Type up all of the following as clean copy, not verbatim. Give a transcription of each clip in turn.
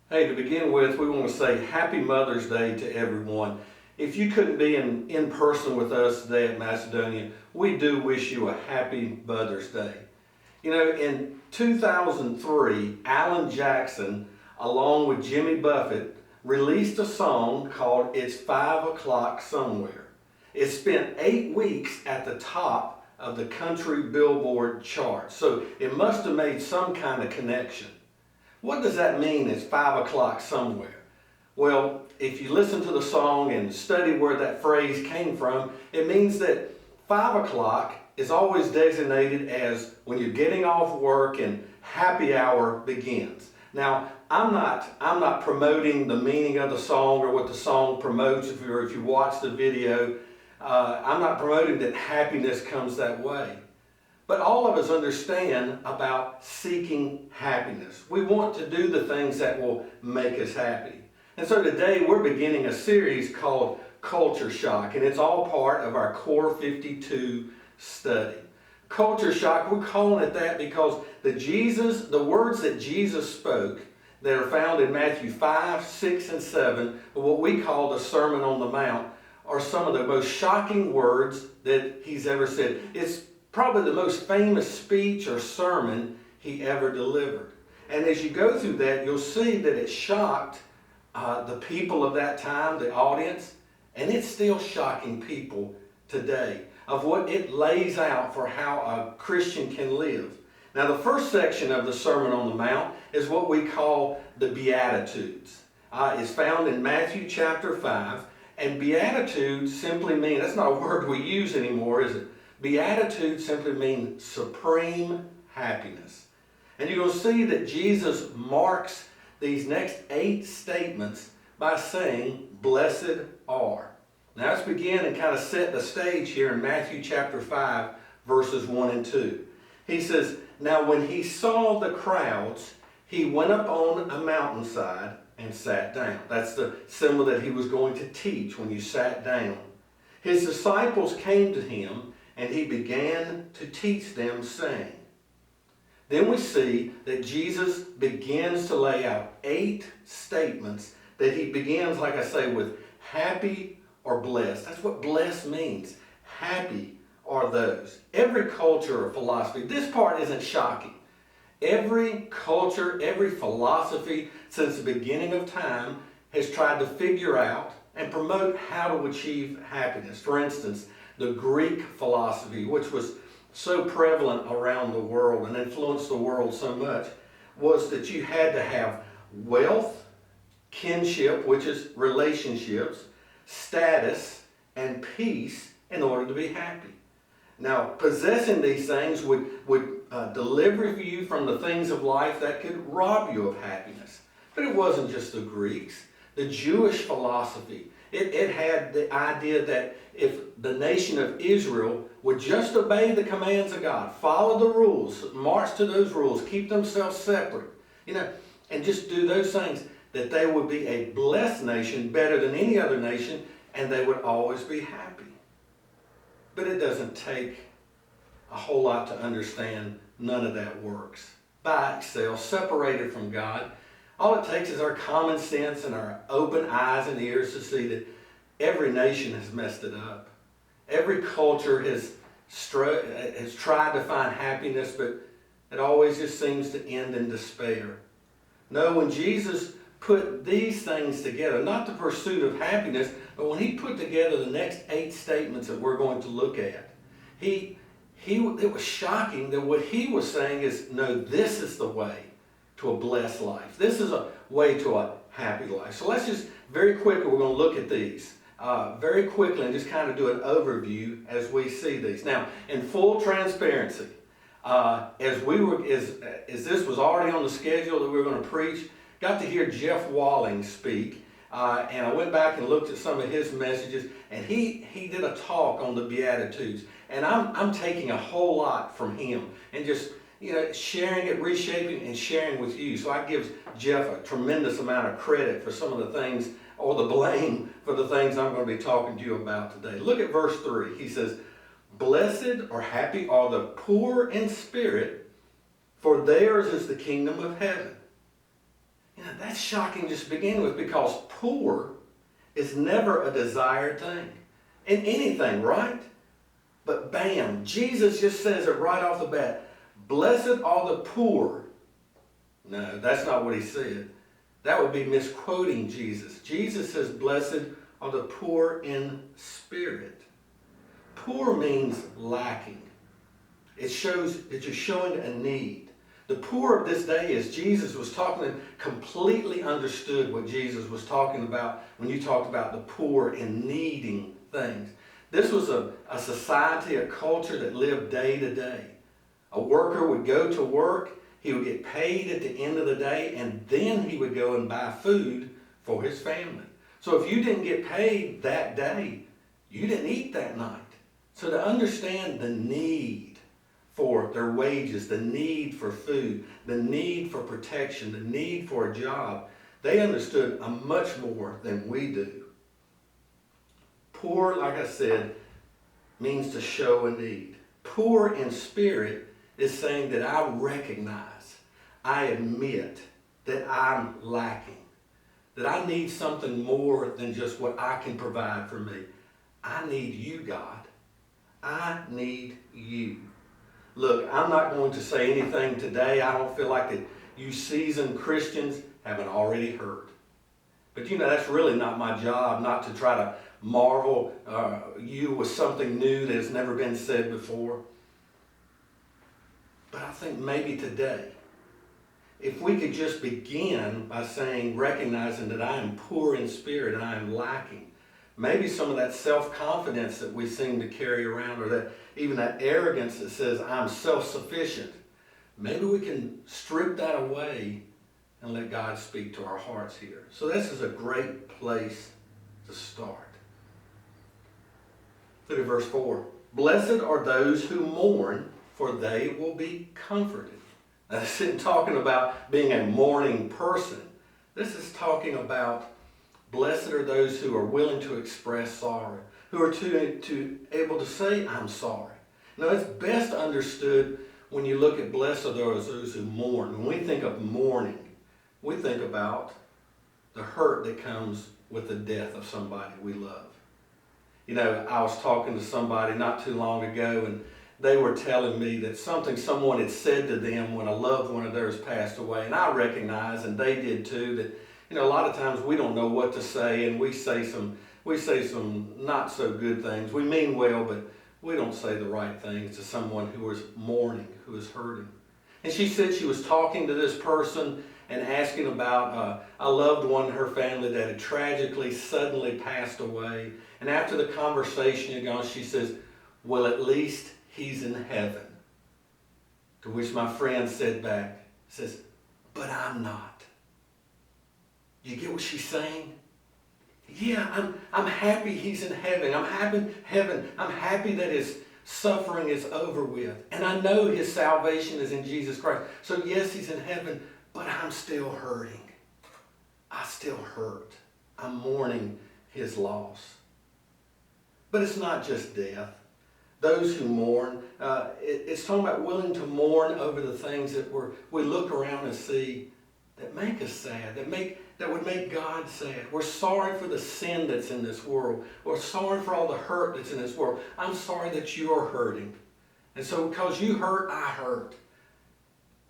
Hey, to begin with, we want to say Happy Mother's Day to everyone. If you couldn't be in person with us today at Macedonia, we do wish you a happy Mother's Day. You know, in 2003, Alan Jackson, along with Jimmy Buffett, released a song called It's 5 O'Clock Somewhere. It spent 8 weeks at the top of the country Billboard chart, so it must have made some kind of connection. What does that mean, it's 5 o'clock somewhere? Well, if you listen to the song and study where that phrase came from, it means that 5 o'clock is always designated as when you're getting off work and happy hour begins. Now, I'm not promoting the meaning of the song or what the song promotes. If you watch the video, I'm not promoting that happiness comes that way. But all of us understand about seeking happiness. We want to do the things that will make us happy. And so today we're beginning a series called Culture Shock, and it's all part of our Core 52 study. Culture Shock, we're calling it that because the words that Jesus spoke that are found in Matthew 5, 6, and 7, what we call the Sermon on the Mount, are some of the most shocking words that he's ever said. It's probably the most famous speech or sermon he ever delivered. And as you go through that, you'll see that it shocked the people of that time, the audience, and it's still shocking people today of what it lays out for how a Christian can live. Now, the first section of the Sermon on the Mount is what we call the Beatitudes. It's found in Matthew chapter 5, and Beatitudes simply mean, that's not a word we use anymore, is it? Beatitudes simply mean supreme happiness. And you're going to see that Jesus marks these next 8 statements by saying, blessed are. Now let's begin and kind of set the stage here in Matthew chapter 5, verses 1 and 2. He says, now when he saw the crowds, he went up on a mountainside and sat down. That's the symbol that he was going to teach when you sat down. His disciples came to him, and he began to teach them, saying. Then we see that Jesus begins to lay out 8 statements that he begins, like I say, with happy or blessed. That's what blessed means. Happy are those. Every culture or philosophy, this part isn't shocking. Every culture, every philosophy since the beginning of time has tried to figure out and promote how to achieve happiness. For instance, the Greek philosophy, which was so prevalent around the world and influenced the world so much, was that you had to have wealth, kinship, which is relationships, status, and peace in order to be happy. Now, possessing these things would deliver you from the things of life that could rob you of happiness. But it wasn't just the Greeks. The Jewish philosophy, it had the idea that if the nation of Israel would just obey the commands of God, follow the rules, march to those rules, keep themselves separate, and just do those things, that they would be a blessed nation, better than any other nation, and they would always be happy. But it doesn't take a whole lot to understand none of that works. By itself, separated from God, all it takes is our common sense and our open eyes and ears to see that every nation has messed it up. Every culture has tried to find happiness, but it always just seems to end in despair. No, when Jesus put these things together, not the pursuit of happiness, but when he put together the next 8 statements that we're going to look at, it was shocking that what he was saying is, no, this is the way to a blessed life. This is a way to a happy life. So let's just very quickly, we're going to look at these very quickly and just kind of do an overview as we see these. Now, in full transparency, as this was already on the schedule that we were going to preach, got to hear Jeff Walling speak, and I went back and looked at some of his messages, and he did a talk on the Beatitudes, and I'm taking a whole lot from him and just sharing it, reshaping, and sharing with you. So I give Jeff a tremendous amount of credit for some of the things, or the blame for the things I'm going to be talking to you about today. Look at verse 3. He says, blessed or happy are the poor in spirit, for theirs is the kingdom of heaven. that's shocking just to begin with, because poor is never a desired thing in anything, right? But bam, Jesus just says it right off the bat. Blessed are the poor. No, that's not what he said. That would be misquoting Jesus. Jesus says, blessed are the poor in spirit. Poor means lacking. It shows that you're showing a need. The poor of this day, as Jesus was talking, completely understood what Jesus was talking about when you talked about the poor and needing things. This was a society, a culture that lived day to day. A worker would go to work, he would get paid at the end of the day, and then he would go and buy food for his family. So if you didn't get paid that day, you didn't eat that night. So to understand the need for their wages, the need for food, the need for protection, the need for a job, they understood much more than we do. Poor, like I said, means to show a need. Poor in spirit is saying that I recognize, I admit that I'm lacking, that I need something more than just what I can provide for me. I need you, God. I need you. Look, I'm not going to say anything today I don't feel like that you seasoned Christians haven't already heard. But that's really not my job, not to try to marvel you with something new that has never been said before. But I think maybe today, if we could just begin by saying, recognizing that I am poor in spirit and I am lacking, maybe some of that self-confidence that we seem to carry around, or that even that arrogance that says I'm self-sufficient, maybe we can strip that away and let God speak to our hearts here. So this is a great place to start. Look at verse 4. Blessed are those who mourn, for they will be comforted. Now, this isn't talking about being a mourning person. This is talking about blessed are those who are willing to express sorrow, who are able to say, I'm sorry. Now, it's best understood when you look at blessed are those who mourn. When we think of mourning, we think about the hurt that comes with the death of somebody we love. I was talking to somebody not too long ago, and they were telling me that someone had said to them when a loved one of theirs passed away, and I recognize, and they did too, that a lot of times we don't know what to say, and we say some not so good things. We mean well, but we don't say the right things to someone who is mourning, who is hurting. And she said she was talking to this person and asking about a loved one in her family that had tragically, suddenly passed away. And after the conversation had gone, she says, well, at least he's in heaven. To which my friend said back, says, but I'm not. You get what she's saying? Yeah, I'm happy he's in heaven. I'm happy that his suffering is over with. And I know his salvation is in Jesus Christ. So yes, he's in heaven, but I'm still hurting. I still hurt. I'm mourning his loss. But it's not just death. Those who mourn, it's talking about willing to mourn over the things that we look around and see that make us sad, that would make God sad. We're sorry for the sin that's in this world. We're sorry for all the hurt that's in this world. I'm sorry that you're hurting. And so because you hurt, I hurt.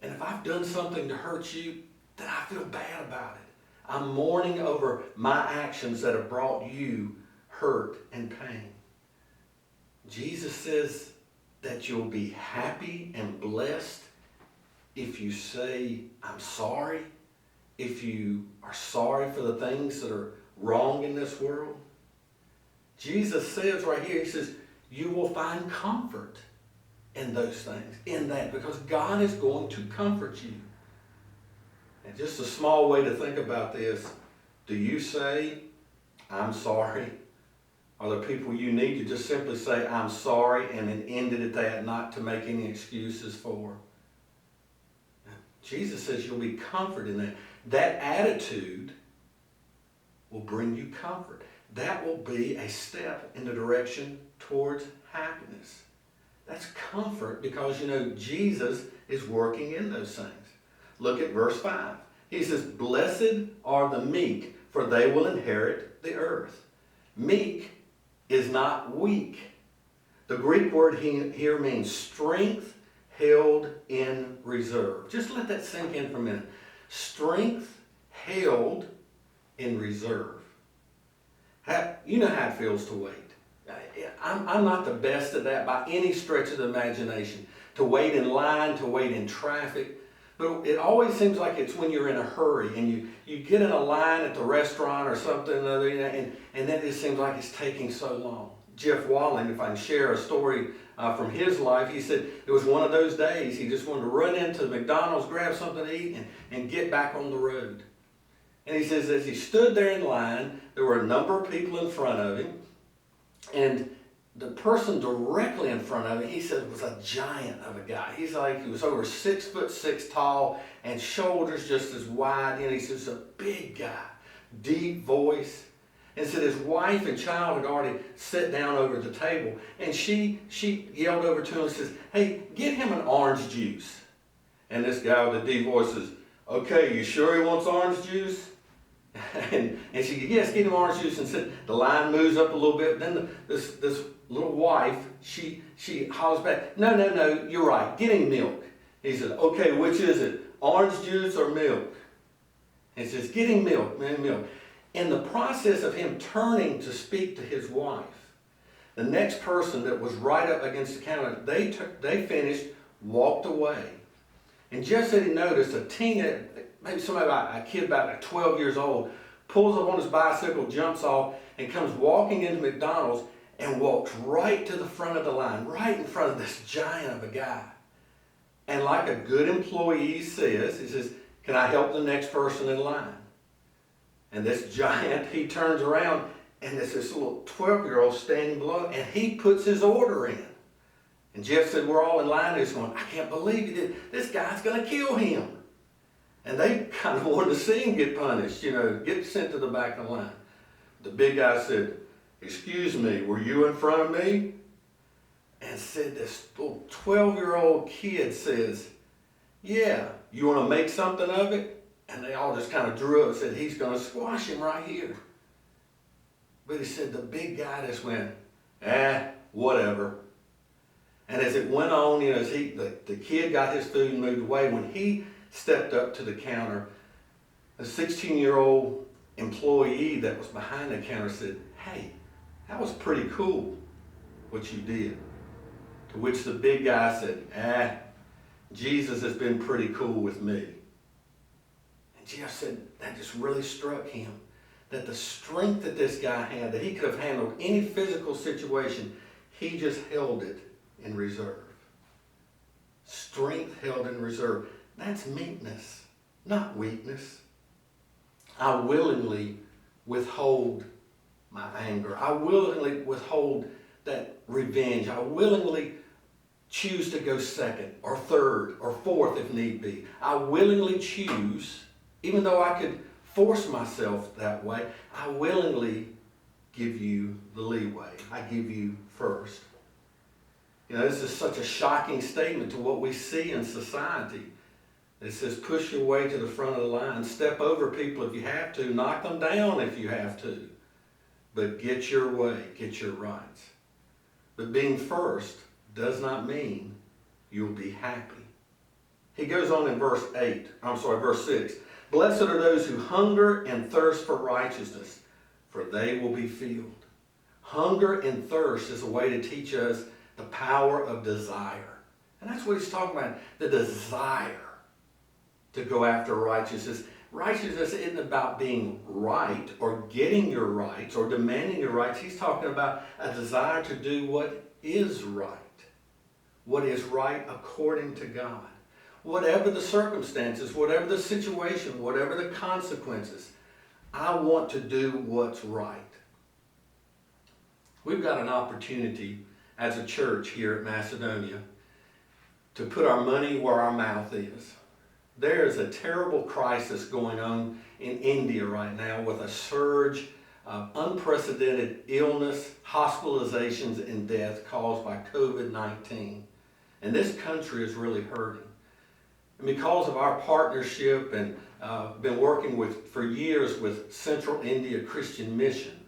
And if I've done something to hurt you, then I feel bad about it. I'm mourning over my actions that have brought you hurt and pain. Jesus says that you'll be happy and blessed if you say, I'm sorry, if you are sorry for the things that are wrong in this world. Jesus says right here, he says, you will find comfort in those things, in that, because God is going to comfort you. And just a small way to think about this, do you say, I'm sorry? Are there people you need to just simply say, I'm sorry, and then end it at that, not to make any excuses for? Jesus says you'll be comforted in that. That attitude will bring you comfort. That will be a step in the direction towards happiness. That's comfort because, Jesus is working in those things. Look at verse 5. He says, blessed are the meek, for they will inherit the earth. Meek is not weak. The Greek word here means strength held in reserve. Just let that sink in for a minute. Strength held in reserve. You know how it feels to wait. I'm not the best at that by any stretch of the imagination. To wait in line, to wait in traffic. But it always seems like it's when you're in a hurry and you get in a line at the restaurant or something or other, and then it seems like it's taking so long. Jeff Walling, if I can share a story from his life, he said it was one of those days he just wanted to run into McDonald's, grab something to eat, and get back on the road. And he says as he stood there in line, there were a number of people in front of him, and the person directly in front of him, he said, was a giant of a guy. He was over 6'6" tall and shoulders just as wide. And he says, a big guy, deep voice. And said his wife and child had already sat down over the table. And she yelled over to him and says, hey, get him an orange juice. And this guy with the deep voice says, okay, you sure he wants orange juice? and she said, yes, get him orange juice. And said the line moves up a little bit. Then this little wife, she hollers back, no, you're right, get him milk. He said, okay, which is it, orange juice or milk? And he says, get him milk, milk. In the process of him turning to speak to his wife, the next person that was right up against the counter, they finished, walked away. And Jeff said he noticed a teenager, maybe a kid about 12 years old, pulls up on his bicycle, jumps off, and comes walking into McDonald's and walks right to the front of the line, right in front of this giant of a guy. And like a good employee says, he says, can I help the next person in line? And this giant, he turns around, and there's this little 12-year-old standing below, and he puts his order in. And Jeff said, we're all in line, and he's going, I can't believe he did. This guy's going to kill him. And they kind of wanted to see him get punished, get sent to the back of the line. The big guy said, excuse me, were you in front of me? And said this little 12-year-old kid says, yeah, you want to make something of it? And they all just kind of drew up and said, he's going to squash him right here. But he said the big guy just went, whatever. And as it went on, as the kid got his food and moved away, when he stepped up to the counter, a 16-year-old employee that was behind the counter said, hey, that was pretty cool what you did. To which the big guy said, Jesus has been pretty cool with me. And Jeff said that just really struck him, that the strength that this guy had, that he could have handled any physical situation, he just held it in reserve. Strength held in reserve. That's meekness, not weakness. I willingly withhold my anger. I willingly withhold that revenge. I willingly choose to go second or third or fourth if need be. I willingly choose, even though I could force myself that way, I willingly give you the leeway. I give you first. This is such a shocking statement to what we see in society. It says push your way to the front of the line, step over people if you have to, knock them down if you have to, but get your way, get your rights. But being first does not mean you'll be happy. He goes on in verse 6. Blessed are those who hunger and thirst for righteousness, for they will be filled. Hunger and thirst is a way to teach us the power of desire. And that's what he's talking about, the desire to go after righteousness. Righteousness isn't about being right or getting your rights or demanding your rights. He's talking about a desire to do what is right. What is right according to God. Whatever the circumstances, whatever the situation, whatever the consequences, I want to do what's right. We've got an opportunity as a church here at Macedonia to put our money where our mouth is. There is a terrible crisis going on in India right now with a surge of unprecedented illness, hospitalizations, and death caused by COVID-19. And this country is really hurting. And because of our partnership and been working for years with Central India Christian Mission,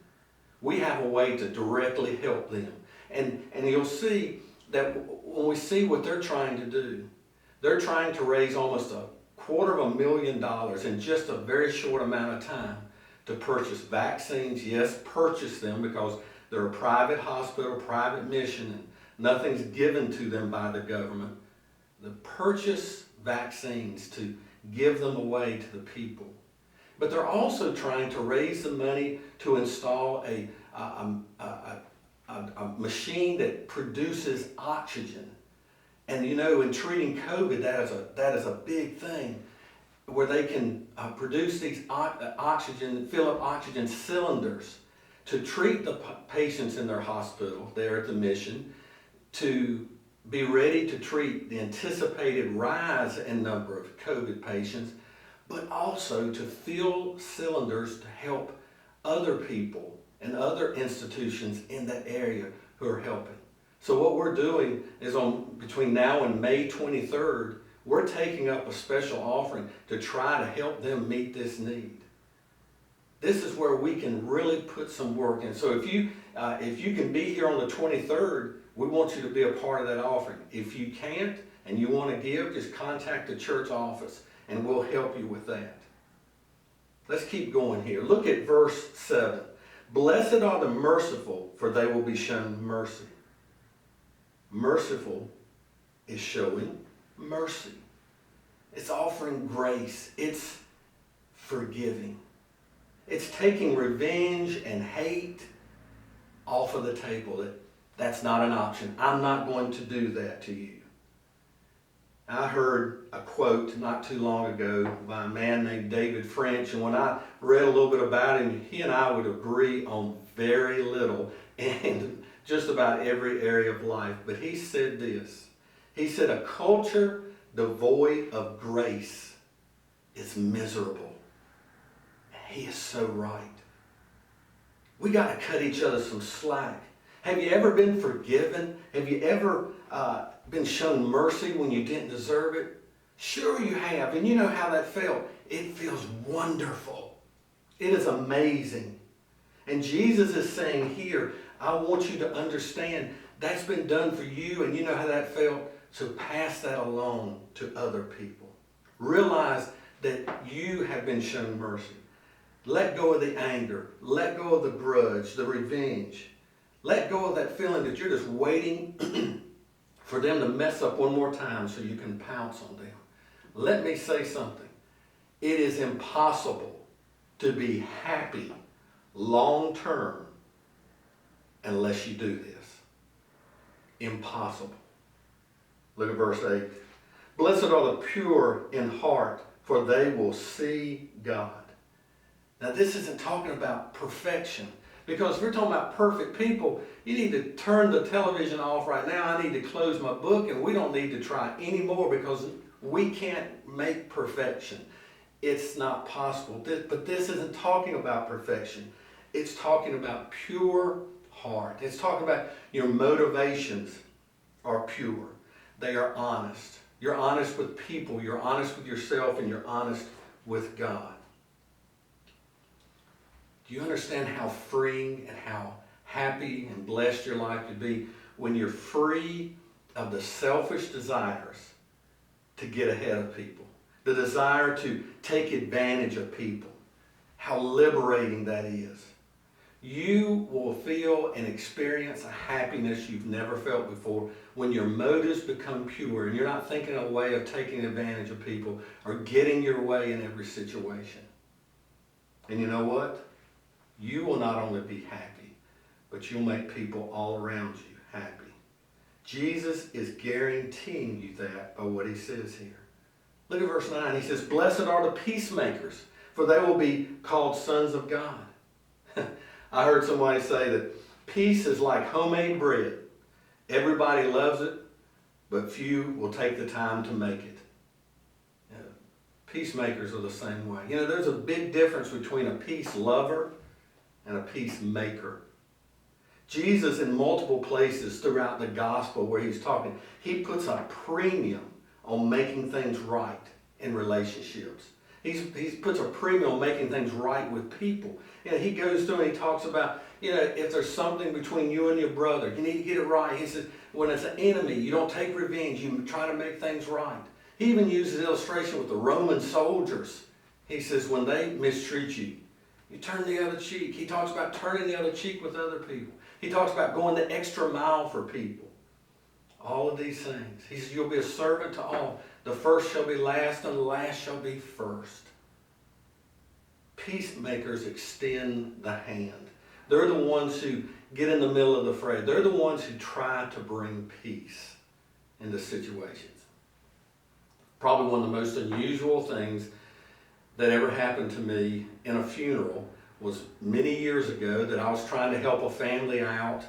we have a way to directly help them. And you'll see that when we see what they're trying to do, they're trying to raise almost $250,000 in just a very short amount of time to purchase vaccines. Yes, purchase them because they're a private hospital, private mission, and nothing's given to them by the government. They purchase vaccines to give them away to the people. But they're also trying to raise the money to install a machine that produces oxygen. And you know, in treating COVID, that is a big thing, where they can produce these oxygen, fill up oxygen cylinders to treat the patients in their hospital there at the mission, to be ready to treat the anticipated rise in number of COVID patients, but also to fill cylinders to help other people and other institutions in that area who are helping. So what we're doing is between now and May 23rd, we're taking up a special offering to try to help them meet this need. This is where we can really put some work in. So if you can be here on the 23rd, we want you to be a part of that offering. If you can't and you want to give, just contact the church office and we'll help you with that. Let's keep going here. Look at verse 7. Blessed are the merciful, for they will be shown mercy. Merciful is showing mercy. It's offering grace. It's forgiving. It's taking revenge and hate off of the table. That's not an option. I'm not going to do that to you. I heard a quote not too long ago by a man named David French, and when I read a little bit about him, he and I would agree on very little in just about every area of life. But he said this. He said, a culture devoid of grace is miserable. And he is so right. We got to cut each other some slack. Have you ever been forgiven? Have you ever been shown mercy when you didn't deserve it? Sure you have, and you know how that felt. It feels wonderful. It is amazing. And Jesus is saying here, I want you to understand that's been done for you, and you know how that felt. So pass that along to other people. Realize that you have been shown mercy. Let go of the anger. Let go of the grudge, the revenge. Let go of that feeling that you're just waiting for them to mess up one more time so you can pounce on them. Let me say something. It is impossible to be happy long term unless you do this. Impossible. Look at verse 8. Blessed are the pure in heart, for they will see God. Now this isn't talking about perfection. Because if we're talking about perfect people, you need to turn the television off right now. I need to close my book, and we don't need to try anymore because we can't make perfection. It's not possible. But this isn't talking about perfection. It's talking about pure heart. It's talking about your motivations are pure. They are honest. You're honest with people. You're honest with yourself, and you're honest with God. Do you understand how freeing and how happy and blessed your life could be when you're free of the selfish desires to get ahead of people, the desire to take advantage of people? How liberating that is. You will feel and experience a happiness you've never felt before when your motives become pure and you're not thinking a way of taking advantage of people or getting your way in every situation. And you know what? You will not only be happy, but you'll make people all around you happy. Jesus is guaranteeing you that by what he says here. Look at verse 9. He says, blessed are the peacemakers, for they will be called sons of God. I heard somebody say that peace is like homemade bread. Everybody loves it, but few will take the time to make it. Peacemakers are the same way. You know, there's a big difference between a peace lover and a peacemaker. Jesus, in multiple places throughout the gospel where he's talking, he puts a premium on making things right in relationships. He puts a premium on making things right with people. You know, he goes through and he talks about, you know, if there's something between you and your brother, you need to get it right. He says, when it's an enemy, you don't take revenge, you try to make things right. He even uses illustration with the Roman soldiers. He says, when they mistreat you, you turn the other cheek. He talks about turning the other cheek with other people. He talks about going the extra mile for people. All of these things. He says, you'll be a servant to all. The first shall be last, and the last shall be first. Peacemakers extend the hand. They're the ones who get in the middle of the fray. They're the ones who try to bring peace into situations. Probably one of the most unusual things that ever happened to me in a funeral was many years ago that I was trying to help a family out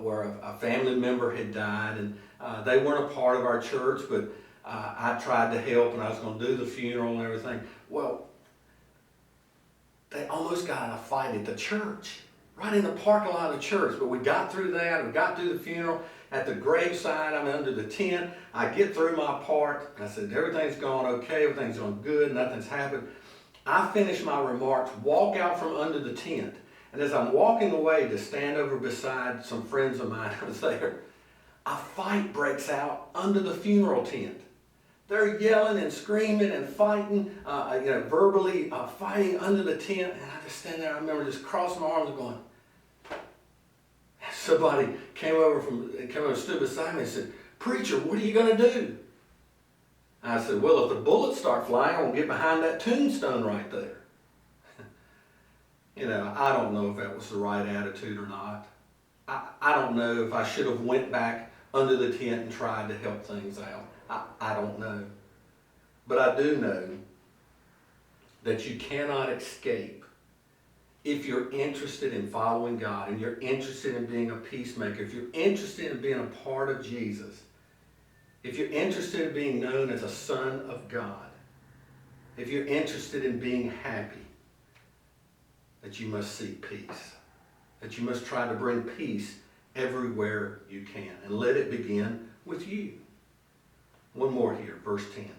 where a family member had died, and they weren't a part of our church, but I tried to help, and I was going to do the funeral and everything. Well, they almost got in a fight at the church, right in the parking lot of the church. But we got through that. We got through the funeral. At the graveside, I'm under the tent. I get through my part. I said, everything's going okay. Everything's going good. Nothing's happened. I finish my remarks, walk out from under the tent. And as I'm walking away to stand over beside some friends of mine who was there, a fight breaks out under the funeral tent. They're yelling and screaming and fighting, verbally fighting under the tent. And I just stand there. I remember just crossing my arms and going. Somebody came over and stood beside me and said, "Preacher, what are you going to do?" I said, "Well, if the bullets start flying, I'm going to get behind that tombstone right there." I don't know if that was the right attitude or not. I don't know if I should have went back under the tent and tried to help things out. I don't know. But I do know that you cannot escape if you're interested in following God and you're interested in being a peacemaker, if you're interested in being a part of Jesus, if you're interested in being known as a son of God, if you're interested in being happy, that you must seek peace, that you must try to bring peace everywhere you can, and let it begin with you. One more here, verse 10.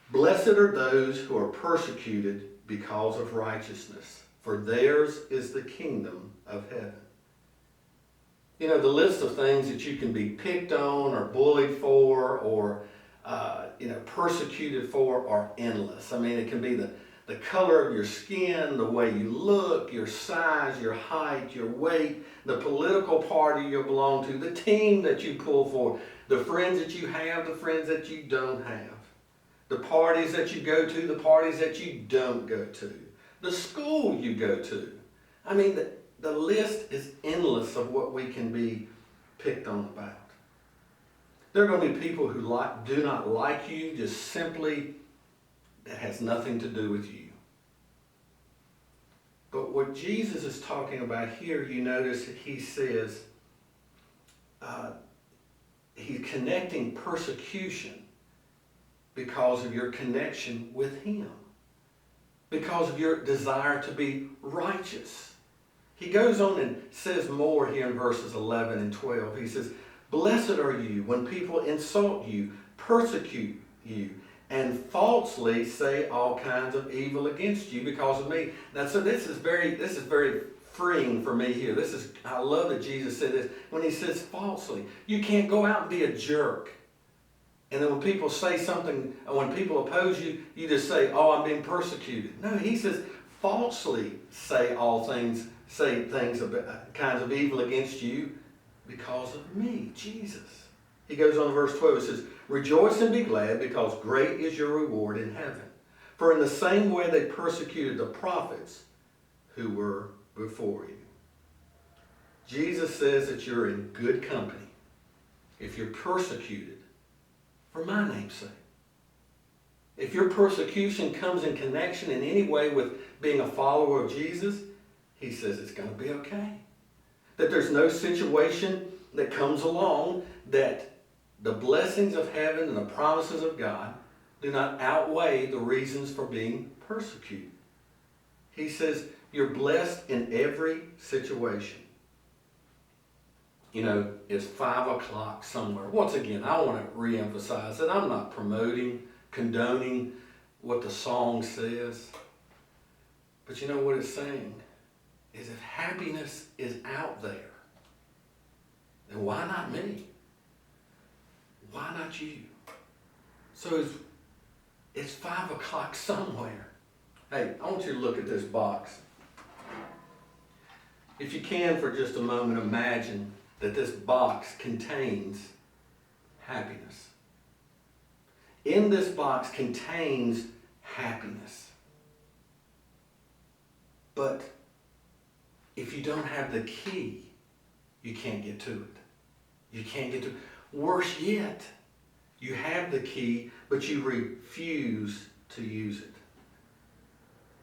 Blessed are those who are persecuted because of righteousness, for theirs is the kingdom of heaven. The list of things that you can be picked on or bullied for or persecuted for are endless. I mean, it can be the color of your skin, the way you look, your size, your height, your weight, the political party you belong to, the team that you pull for, the friends that you have, the friends that you don't have, the parties that you go to, the parties that you don't go to, the school you go to. I mean, the list is endless of what we can be picked on about. There are going to be people who do not like you, just simply that has nothing to do with you. But what Jesus is talking about here, you notice he says, he's connecting persecution because of your connection with him, because of your desire to be righteous. He goes on and says more here in verses 11 and 12. He says, blessed are you when people insult you, persecute you, and falsely say all kinds of evil against you because of me. Now, so this is very freeing for me here. I love that Jesus said this. When he says falsely, you can't go out and be a jerk. And then when people say something, when people oppose you, you just say, "Oh, I'm being persecuted." No, he says falsely say things kinds of evil against you because of me, Jesus. He goes on to verse 12. It says, rejoice and be glad, because great is your reward in heaven. For in the same way they persecuted the prophets who were before you. Jesus says that you're in good company if you're persecuted for my name's sake. If your persecution comes in connection in any way with being a follower of Jesus, he says it's going to be okay. That there's no situation that comes along that the blessings of heaven and the promises of God do not outweigh the reasons for being persecuted. He says you're blessed in every situation. it's 5 o'clock somewhere. Once again, I want to reemphasize that I'm not promoting, condoning what the song says. But you know what it's saying? Is if happiness is out there, then why not me? Why not you? So it's 5 o'clock somewhere. Hey, I want you to look at this box. If you can, for just a moment, imagine that this box contains happiness. In this box contains happiness. But if you don't have the key, you can't get to it. You can't get to it. Worse yet, you have the key, but you refuse to use it.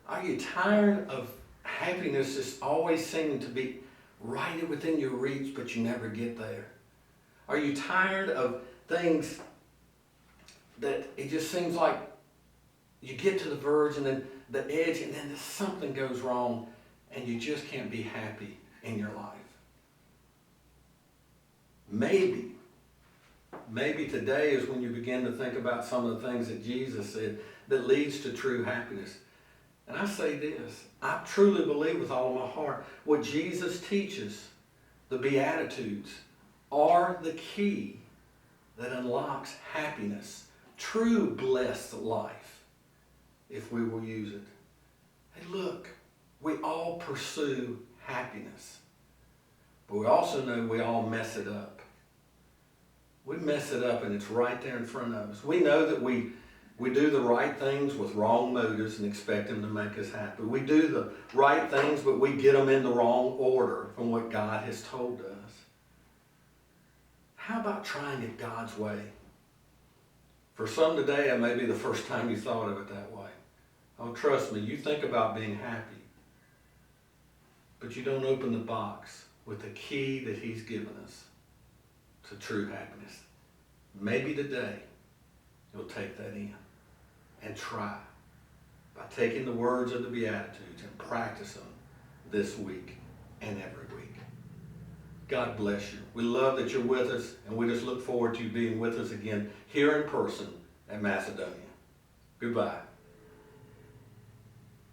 Are you tired of happiness just always seeming to be right within your reach, but you never get there? Are you tired of things that it just seems like you get to the verge and then the edge, and then something goes wrong and you just can't be happy in your life? Maybe today is when you begin to think about some of the things that Jesus said that leads to true happiness. And I say this, I truly believe with all of my heart, what Jesus teaches, the Beatitudes, are the key that unlocks happiness, true blessed life, if we will use it. Hey, look, we all pursue happiness, but we also know we all mess it up. We mess it up and it's right there in front of us. We know that we do the right things with wrong motives and expect them to make us happy. We do the right things, but we get them in the wrong order from what God has told us. How about trying it God's way? For some today, it may be the first time you thought of it that way. Oh, trust me, you think about being happy, but you don't open the box with the key that He's given us to true happiness. Maybe today you'll take that in and try by taking the words of the Beatitudes and practice them this week and every week. God bless you. We love that you're with us, and we just look forward to you being with us again here in person at Macedonia. Goodbye.